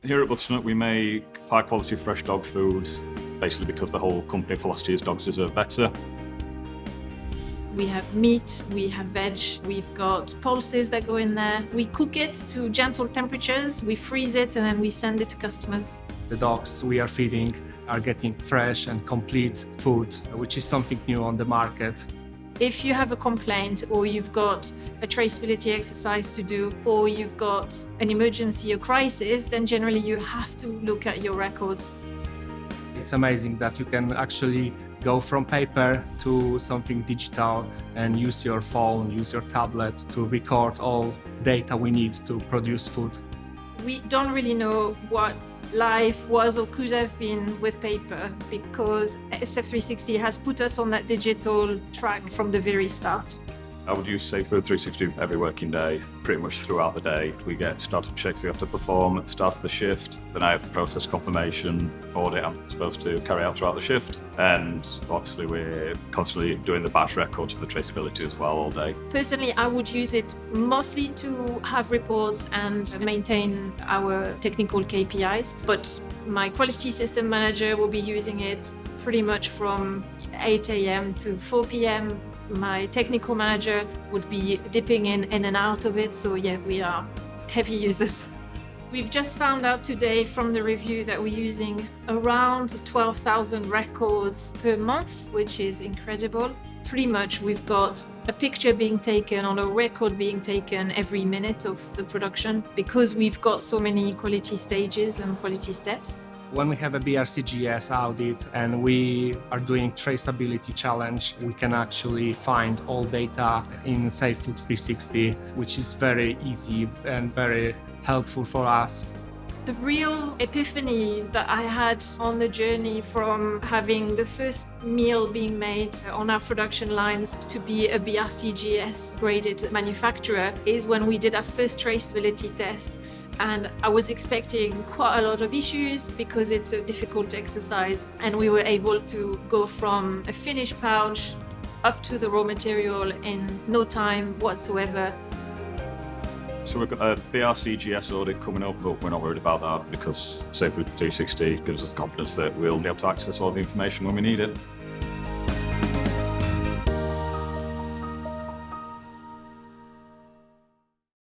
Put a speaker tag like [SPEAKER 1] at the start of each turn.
[SPEAKER 1] Here at Butternut, we make high-quality fresh dog food, basically because the whole company philosophy is dogs deserve better.
[SPEAKER 2] We have meat, we have veg, we've got pulses that go in there. We cook it to gentle temperatures, we freeze it, and then we send it to customers.
[SPEAKER 3] The dogs we are feeding are getting fresh and complete food, which is something new on the market.
[SPEAKER 2] If you have a complaint, or you've got a traceability exercise to do, or you've got an emergency or crisis, then generally you have to look at your records.
[SPEAKER 3] It's amazing that you can actually go from paper to something digital and use your phone, use your tablet to record all data we need to produce food.
[SPEAKER 2] We don't really know what life was or could have been with paper, because SF360 has put us on that digital track from the very start.
[SPEAKER 1] I would use Safe Food 360 every working day, pretty much throughout the day. We get startup checks we have to perform at the start of the shift. Then I have a process confirmation audit I'm supposed to carry out throughout the shift. And obviously we're constantly doing the batch records for the traceability as well all day.
[SPEAKER 2] Personally, I would use it mostly to have reports and maintain our technical KPIs. But my quality system manager will be using it pretty much from 8 a.m. to 4 p.m. My technical manager would be dipping in and out of it, so yeah, we are heavy users. We've just found out today from the review that we're using around 12,000 records per month, which is incredible. Pretty much we've got a picture being taken or a record being taken every minute of the production, because we've got so many quality stages and quality steps.
[SPEAKER 3] When we have a BRCGS audit and we are doing traceability challenge, we can actually find all data in Safe Food 360, which is very easy and very helpful for us.
[SPEAKER 2] The real epiphany that I had on the journey from having the first meal being made on our production lines to be a BRCGS graded manufacturer is when we did our first traceability test. And I was expecting quite a lot of issues because it's a difficult exercise. And we were able to go from a finished pouch up to the raw material in no time whatsoever.
[SPEAKER 1] So we've got a BRCGS audit coming up, but we're not worried about that because Safe Food 360 gives us the confidence that we'll be able to access all the information when we need it.